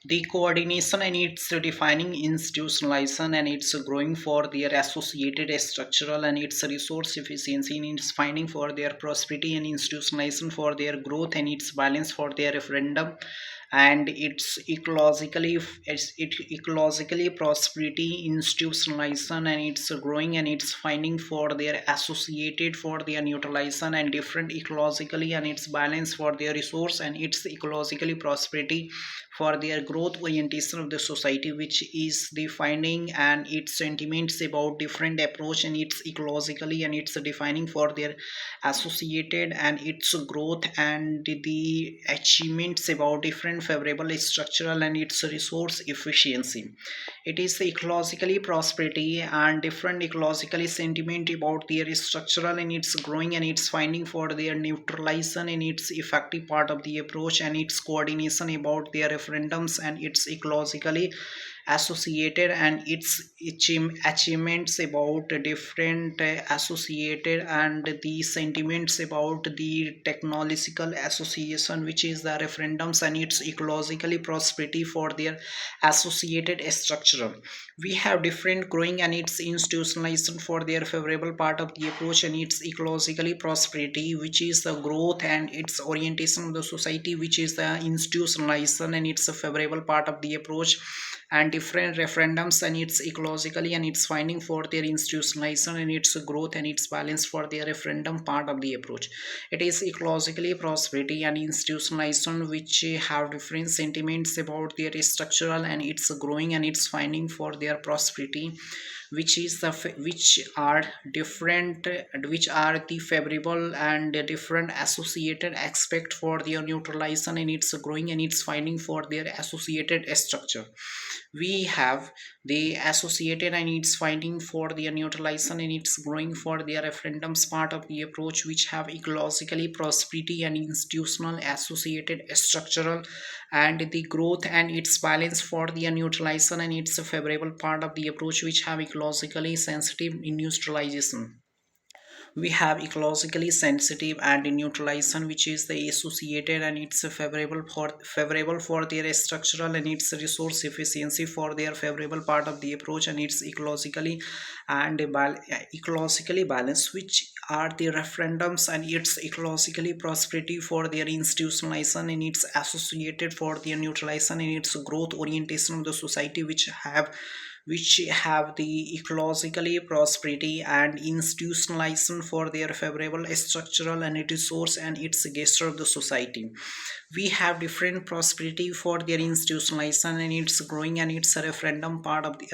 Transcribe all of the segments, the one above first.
The coordination and its defining institutionalization and its growing for their associated structural and its resource efficiency in its finding for their prosperity and institutionalization for their growth and its balance for their referendum and its ecologically prosperity institutionalization and its growing and its finding for their associated for their neutralization and different ecologically and its balance for their resource and its ecologically prosperity for their growth orientation of the society, which is the finding and its sentiments about different approach and its ecologically and its defining for their associated and its growth and the achievements about different favorable structural and its resource efficiency. It is the ecologically prosperity and different ecologically sentiment about their structural and its growing and its finding for their neutralization and its effective part of the approach and its coordination about their referendums and its ecologically associated and its achievements about different associated and the sentiments about the technological association, which is the referendums and its ecologically prosperity for their associated structure. We have different growing and its institutionalization for their favorable part of the approach and its ecologically prosperity, which is the growth and its orientation of the society, which is the institutionalization and its favorable part of the approach and different referendums and its ecologically and its finding for their institutionalization and its growth and its balance for their referendum part of the approach. It is ecologically prosperity and institutionalization which have different sentiments about their structural and its growing and its finding for their prosperity, which is the which are different, which are the favorable and different associated aspect for their neutralization and its growing and its finding for their associated structure. We have the associated and its finding for their neutralization and its growing for their referendums part of the approach, which have ecologically prosperity and institutional associated structural and the growth and its balance for the neutralization and its favorable part of the approach, which have ecologically sensitive in neutralization. We have ecologically sensitive and neutralization, which is the associated and it's favorable for their structural and its resource efficiency for their favorable part of the approach and it's ecologically and ecologically balanced, which are the referendums and its ecologically prosperity for their institutionalization and its associated for their neutralization and its growth orientation of the society, which have the ecologically prosperity and institutionalization for their favorable structural and resource and its gesture of the society. We have different prosperity for their institutionalization and its growing and its referendum part of the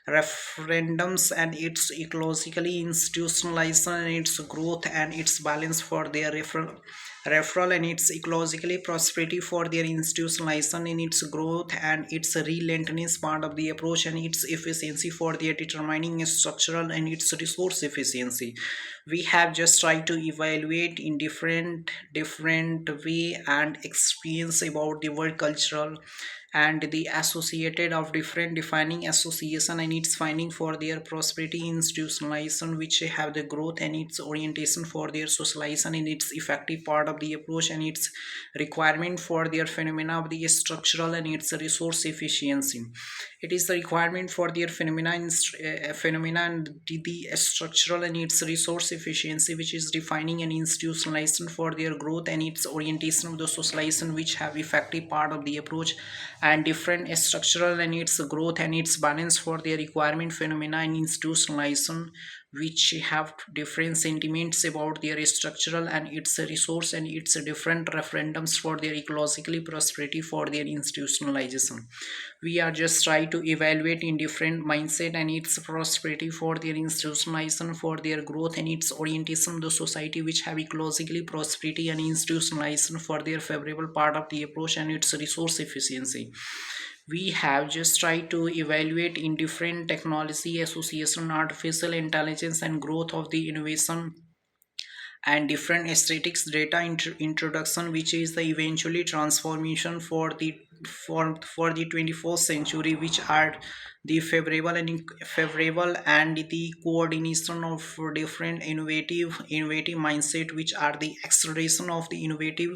referendums and its ecologically institutionalization and its growth and its balance for their referral and its ecologically prosperity for their institutionalization in its growth and its relentless part of the approach and its efficiency for their determining structural and its resource efficiency. We have just tried to evaluate in different way and experience about the world cultural and the associated of different defining association and its finding for their prosperity institutionalization, which have the growth and its orientation for their socialization in its effective part of the approach and its requirement for their phenomena of the structural and its resource efficiency. It is the requirement for their phenomena and the structural and its resource efficiency, which is defining an institutionalization for their growth and its orientation of the socialization, which have effective part of the approach and different structural and its growth and its balance for their requirement phenomena and institutionalization, which have different sentiments about their structural and its resource and its different referendums for their ecologically prosperity for their institutionalization. We are just trying to evaluate in different mindset and its prosperity for their institutionalization for their growth and its orientation of the society, which have ecologically prosperity and institutionalization for their favorable part of the approach and its resource efficiency. We have just tried to evaluate in different technology association artificial intelligence and growth of the innovation and different aesthetics data introduction, which is the eventually transformation for the for the 21st century, which are the favorable and the coordination of different innovative mindset, which are the acceleration of the innovative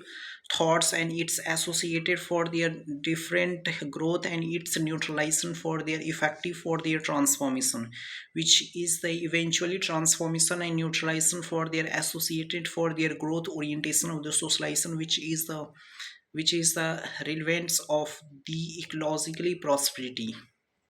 thoughts and its associated for their different growth and its neutralization for their effective for their transformation, which is the eventually transformation and neutralization for their associated for their growth orientation of the socialization, which is the relevance of the ecologically prosperity.